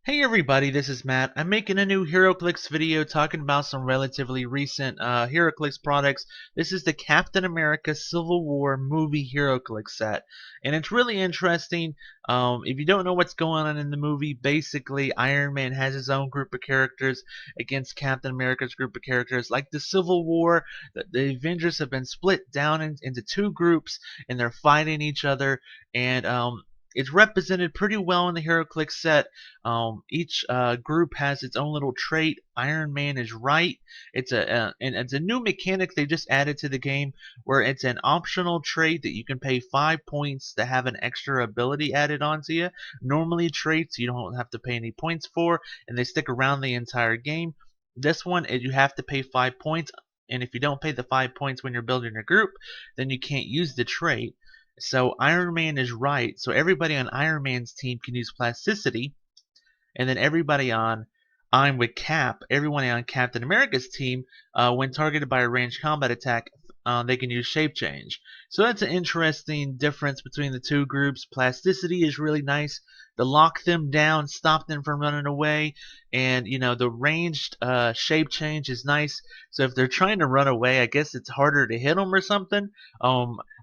Hey everybody, this is Matt. I'm making a new Heroclix video talking about some relatively recent Heroclix products. This is the Captain America Civil War movie Heroclix set. And it's really interesting. If you don't know what's going on in the movie, basically Iron Man has his own group of characters against Captain America's group of characters. Like the Civil War, the Avengers have been split down into two groups and they're fighting each other. And it's represented pretty well in the HeroClix set. Each group has its own little trait. Iron Man is right. And it's a new mechanic they just added to the game, where it's an optional trait that you can pay 5 points to have an extra ability added onto you. Normally traits you don't have to pay any points for, and they stick around the entire game. This one, you have to pay 5 points, and if you don't pay the 5 points when you're building your group, then you can't use the trait. So Iron Man is right. So everybody on Iron Man's team can use plasticity, and then everybody on I'm with Cap, everyone on Captain America's team, when targeted by a ranged combat attack, they can use shape change. So that's an interesting difference between the two groups. Plasticity is really nice to lock them down, stop them from running away, and the ranged shape change is nice. So if they're trying to run away, I guess it's harder to hit them or something.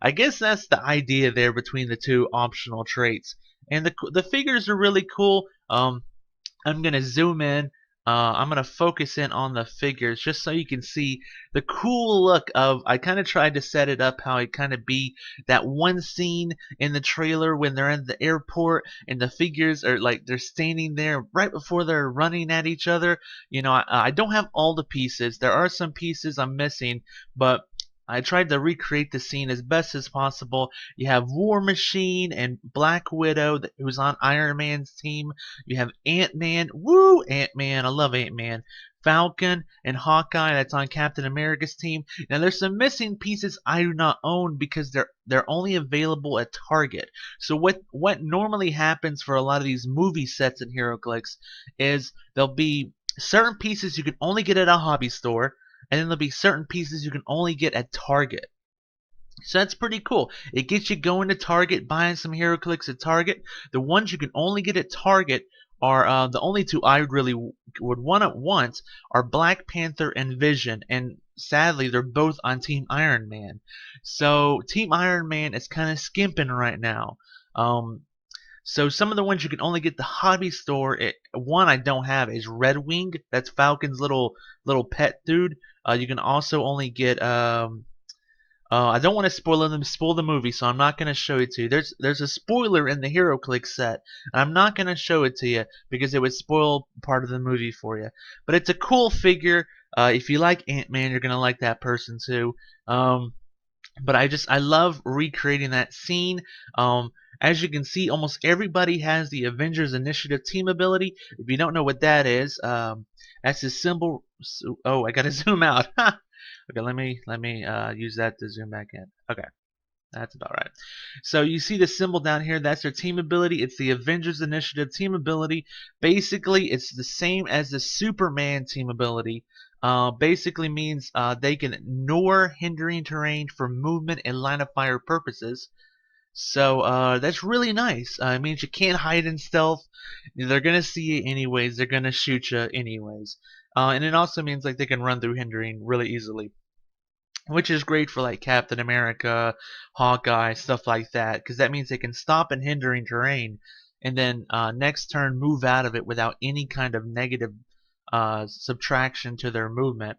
I guess that's the idea there between the two optional traits. And the figures are really cool. I'm going to zoom in. I'm going to focus in on the figures just so you can see the cool look of. I kind of tried to set it up how it kind of be that one scene in the trailer when they're in the airport and the figures are like they're standing there right before they're running at each other. I don't have all the pieces. There are some pieces I'm missing, but I tried to recreate the scene as best as possible. You have War Machine and Black Widow, who's on Iron Man's team. You have Ant-Man. Woo! Ant-Man. I love Ant-Man. Falcon and Hawkeye, that's on Captain America's team. Now there's some missing pieces I do not own because they're only available at Target. So what normally happens for a lot of these movie sets in HeroClix is there'll be certain pieces you can only get at a hobby store, and then there'll be certain pieces you can only get at Target. So that's pretty cool. It gets you going to Target, buying some HeroClix at Target. The ones you can only get at Target are the only two I really would want at once are Black Panther and Vision, and sadly they're both on Team Iron Man. So Team Iron Man is kind of skimping right now. So some of the ones you can only get the hobby store. One I don't have is Red Wing. That's Falcon's little pet dude. You can also only get. I don't want to spoil the movie, so I'm not going to show it to you. There's a spoiler in the HeroClix set, and I'm not going to show it to you because it would spoil part of the movie for you. But it's a cool figure. If you like Ant-Man, you're going to like that person too. But I love recreating that scene. As you can see, almost everybody has the Avengers Initiative team ability. If you don't know what that is, that's the symbol. Oh, I gotta zoom out. Okay, let me use that to zoom back in. Okay, that's about right. So you see the symbol down here. That's their team ability. It's the Avengers Initiative team ability. Basically, it's the same as the Superman team ability. Basically means they can ignore hindering terrain for movement and line of fire purposes. So that's really nice. It means you can't hide in stealth. They're gonna see you anyways. They're gonna shoot you anyways. And it also means like they can run through hindering really easily, which is great for like Captain America, Hawkeye, stuff like that, because that means they can stop in hindering terrain, and then next turn move out of it without any kind of negative subtraction to their movement.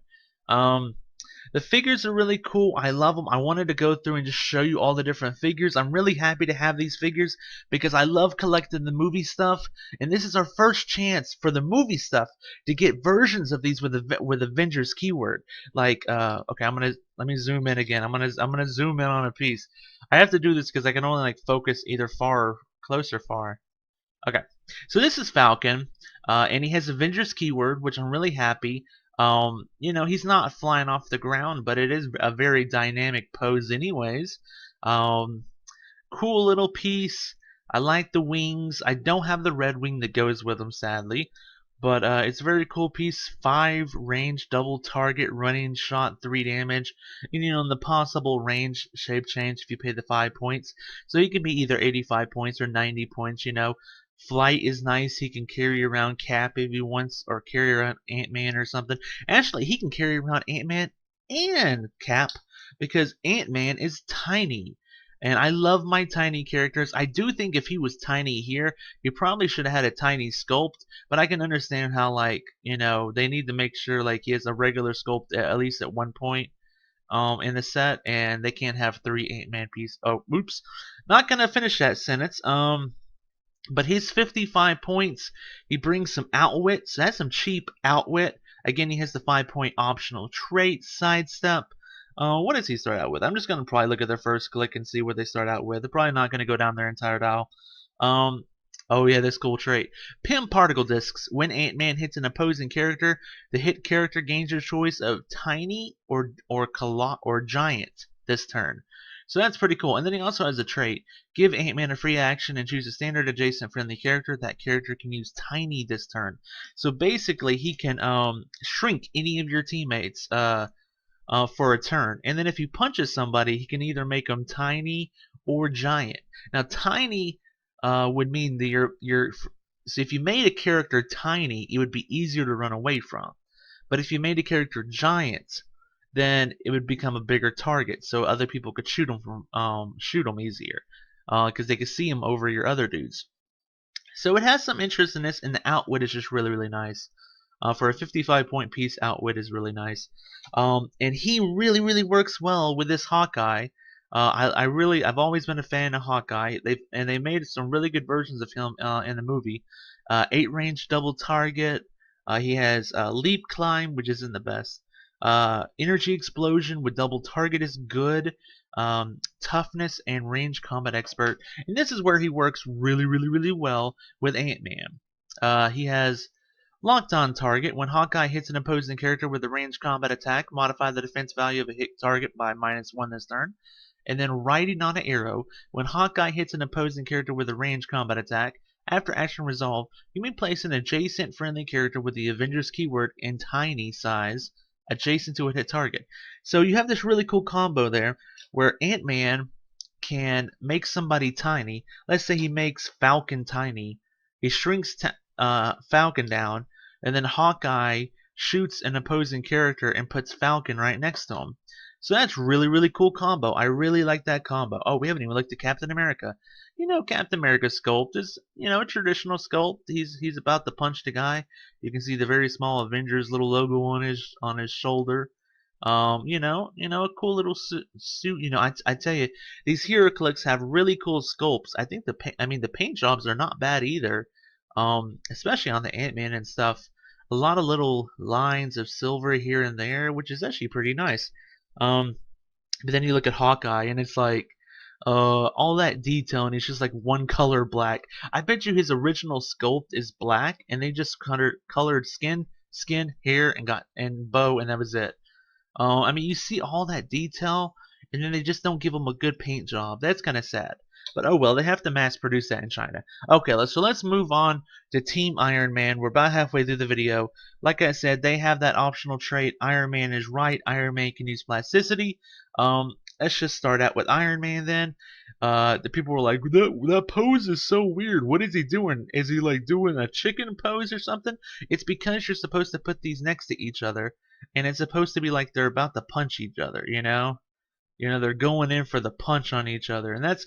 The figures are really cool. I love them. I wanted to go through and just show you all the different figures. I'm really happy to have these figures because I love collecting the movie stuff, and this is our first chance for the movie stuff to get versions of these with Avengers keyword. Like, okay, let me zoom in again. I'm gonna zoom in on a piece. I have to do this because I can only like focus either far or close or far. Okay, so this is Falcon, and he has Avengers keyword, which I'm really happy. He's not flying off the ground, but it is a very dynamic pose anyways. Cool little piece. I like the wings. I don't have the red wing that goes with them, sadly. But it's a very cool piece. 5 range, double target, running shot, 3 damage. And the possible range shape change if you pay the 5 points. So he can be either 85 points or 90 points. Flight is nice. He can carry around Cap if he wants, or carry around Ant-Man or something. Actually, he can carry around Ant-Man and Cap because Ant-Man is tiny. And I love my tiny characters. I do think if he was tiny here, he probably should have had a tiny sculpt, but I can understand how, like, they need to make sure like he has a regular sculpt at least at one point in the set, and they can't have 3 Ant-Man pieces. Oh, oops. Not gonna finish that sentence. But he's 55 points. He brings some outwit, so that's some cheap outwit. Again, he has the 5-point optional trait, sidestep. What does he start out with? I'm just going to probably look at their first click and see what they start out with. They're probably not going to go down their entire dial. Oh yeah, this cool trait. Pim particle discs. When Ant-Man hits an opposing character, the hit character gains your choice of tiny or giant this turn. So that's pretty cool. And then he also has a trait. Give Ant-Man a free action and choose a standard adjacent friendly character. That character can use tiny this turn. So basically, he can shrink any of your teammates for a turn. And then if he punches somebody, he can either make them tiny or giant. Now, tiny would mean that so if you made a character tiny, it would be easier to run away from. But if you made a character giant, then it would become a bigger target, so other people could shoot them easier, because they could see him over your other dudes. So it has some interest in this, and the outwit is just really, really nice. For a 55-point piece, outwit is really nice. And he really, really works well with this Hawkeye. I've always been a fan of Hawkeye. They made some really good versions of him in the movie. 8 range double target. He has leap climb, which isn't the best. Energy explosion with double target is good. Toughness and range combat expert. And this is where he works really, really, really well with Ant-Man. He has locked on target. When Hawkeye hits an opposing character with a ranged combat attack, modify the defense value of a hit target by -1 this turn. And then riding on an arrow. When Hawkeye hits an opposing character with a ranged combat attack, after action resolve, you may place an adjacent friendly character with the Avengers keyword in tiny size adjacent to a hit target. So you have this really cool combo there where Ant-Man can make somebody tiny. Let's say he makes Falcon tiny. He shrinks Falcon down, and then Hawkeye shoots an opposing character and puts Falcon right next to him. So that's really, really cool combo. I really like that combo. Oh, we haven't even looked at Captain America. Captain America's sculpt is, a traditional sculpt. He's about to punch the guy. You can see the very small Avengers little logo on his shoulder. A cool little suit. I tell you, these Heroclix have really cool sculpts. I think the paint jobs are not bad either. Especially on the Ant-Man and stuff. A lot of little lines of silver here and there, which is actually pretty nice. But then you look at Hawkeye, and it's like all that detail, and it's just like one color black. I bet you his original sculpt is black, and they just colored skin, hair, and bow, and that was it. You see all that detail, and then they just don't give him a good paint job. That's kind of sad. But oh well, they have to mass produce that in China. Okay, let's move on to Team Iron Man. We're about halfway through the video. Like I said, they have that optional trait. Iron Man is right. Iron Man can use plasticity. Let's just start out with Iron Man then. The people were like, that pose is so weird. What is he doing? Is he like doing a chicken pose or something? It's because you're supposed to put these next to each other, and it's supposed to be like they're about to punch each other. They're going in for the punch on each other, and that's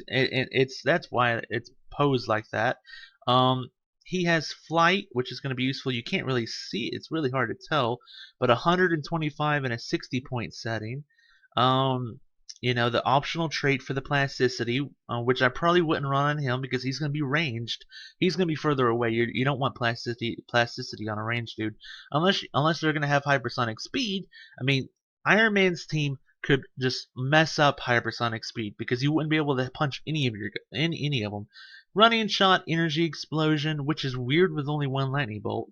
why it's posed like that. He has flight, which is going to be useful. You can't really see it. It's really hard to tell, but 125 in a 60-point setting. The optional trait for the plasticity, which I probably wouldn't run on him because he's going to be ranged. He's going to be further away. You don't want plasticity on a ranged dude, unless they're going to have hypersonic speed. Iron Man's team could just mess up hypersonic speed because you wouldn't be able to punch any of them. Running shot, energy explosion, which is weird with only one lightning bolt.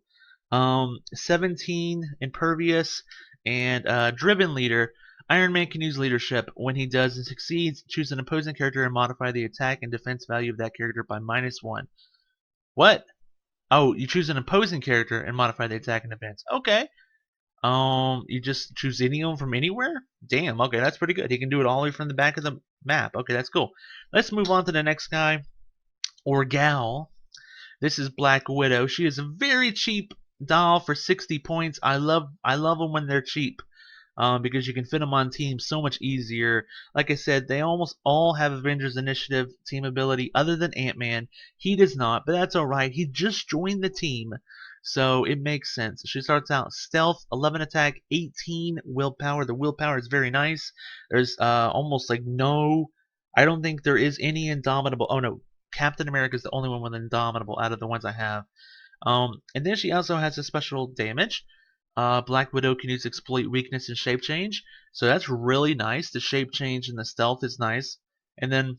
17 impervious, and driven leader. Iron Man can use leadership. When he does and succeeds, choose an opposing character and modify the attack and defense value of that character by -1. What? Oh, you choose an opposing character and modify the attack and defense. Okay. You just choose any of them from anywhere? Damn, okay, that's pretty good. He can do it all the way from the back of the map. Okay, that's cool. Let's move on to the next guy, or gal. This is Black Widow. She is a very cheap doll for 60 points. I love them when they're cheap. Because you can fit them on teams so much easier. Like I said, they almost all have Avengers Initiative team ability other than Ant-Man. He does not, but that's alright. He just joined the team, so it makes sense. She starts out stealth, 11 attack, 18 willpower. The willpower is very nice. There's almost like no... I don't think there is any Indomitable... Oh no, Captain America is the only one with Indomitable out of the ones I have. And then she also has a special damage. Black Widow can use exploit weakness and shape change, so that's really nice. The shape change and the stealth is nice. And then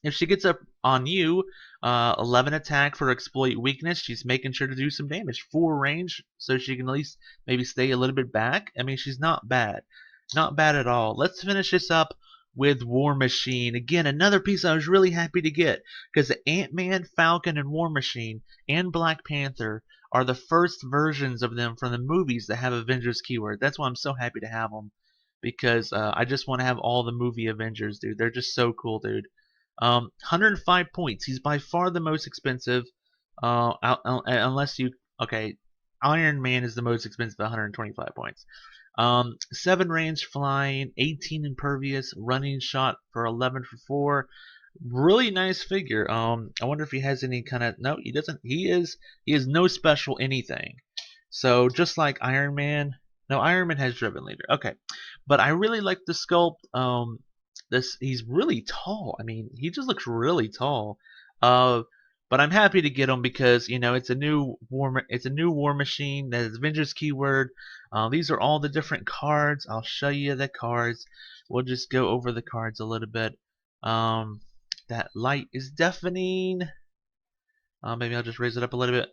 if she gets up on you, 11 attack for exploit weakness, she's making sure to do some damage. 4 range, so she can at least maybe stay a little bit back. I mean, she's not bad. Not bad at all. Let's finish this up with War Machine. Again, another piece I was really happy to get, because the Ant-Man, Falcon, and War Machine, and Black Panther are the first versions of them from the movies that have Avengers keyword. That's why I'm so happy to have them, because I just want to have all the movie Avengers, dude. They're just so cool, dude. 105 points. He's by far the most expensive, unless you... Okay, Iron Man is the most expensive at 125 points. 7 range flying, 18 impervious, running shot for 11 for 4. Really nice figure. I wonder if he has any kind of... No, he doesn't. He is no special anything. So just like Iron Man. No, Iron Man has driven leader. Okay, but I really like the sculpt. He's really tall. I mean, he just looks really tall. But I'm happy to get him because it's a new war machine that is Avengers keyword. These are all the different cards. I'll show you the cards. We'll just go over the cards a little bit. That light is deafening. Maybe I'll just raise it up a little bit.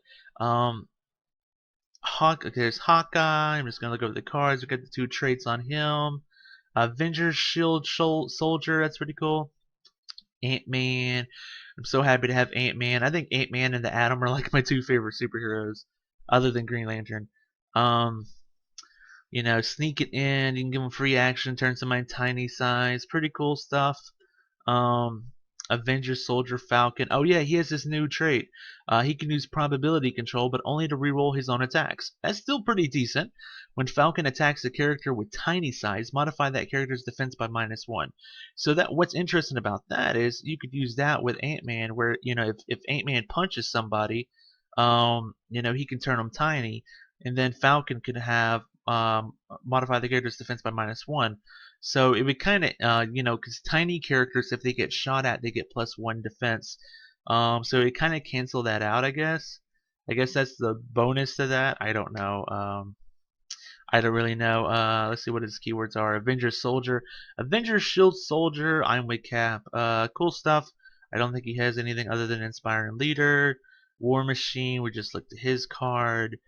Okay, there's Hawkeye. I'm just gonna look over the cards. We got the 2 traits on him. Avenger Shield Soldier. That's pretty cool. Ant-Man. I'm so happy to have Ant-Man. I think Ant-Man and the Atom are like my 2 favorite superheroes, other than Green Lantern. Sneak it in. You can give him free action. Turn somebody tiny size. Pretty cool stuff. Avenger Soldier Falcon. Oh yeah, he has this new trait. He can use probability control, but only to reroll his own attacks. That's still pretty decent. When Falcon attacks a character with tiny size, modify that character's defense by -1. So what's interesting about that is you could use that with Ant-Man, where if Ant-Man punches somebody, he can turn them tiny, and then Falcon could have modify the character's defense by -1. So it would kind of, because tiny characters, if they get shot at, they get +1 defense. So it kind of cancel that out, I guess. I guess that's the bonus to that. I don't know. I don't really know. Let's see what his keywords are. Avenger Soldier. Avenger Shield Soldier. I'm with Cap. Cool stuff. I don't think he has anything other than Inspiring Leader. War Machine. We just looked at his card.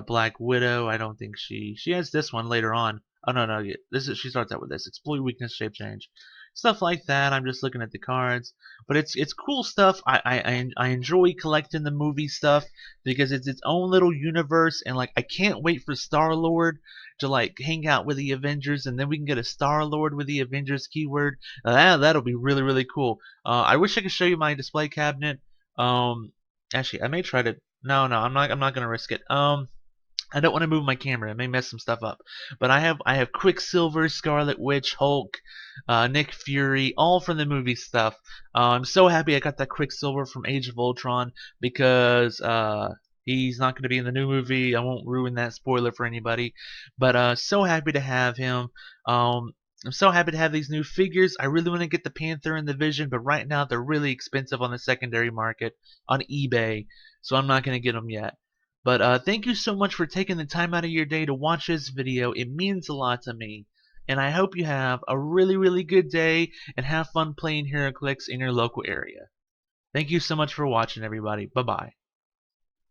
Black Widow. I don't think she has this one later on. Oh no, she starts out with this. Exploit weakness, shape change. Stuff like that. I'm just looking at the cards. But it's cool stuff. I enjoy collecting the movie stuff because it's its own little universe, and like I can't wait for Star-Lord to like hang out with the Avengers, and then we can get a Star-Lord with the Avengers keyword. That'll be really, really cool. I wish I could show you my display cabinet. Actually I may try to... No, I'm not gonna risk it. I don't want to move my camera. It may mess some stuff up. But I have Quicksilver, Scarlet Witch, Hulk, Nick Fury, all from the movie stuff. I'm so happy I got that Quicksilver from Age of Ultron because he's not going to be in the new movie. I won't ruin that spoiler for anybody. But so happy to have him. I'm so happy to have these new figures. I really want to get the Panther and the Vision, but right now they're really expensive on the secondary market on eBay. So I'm not going to get them yet. But thank you so much for taking the time out of your day to watch this video. It means a lot to me. And I hope you have a really, really good day and have fun playing Heroclix in your local area. Thank you so much for watching, everybody. Bye-bye.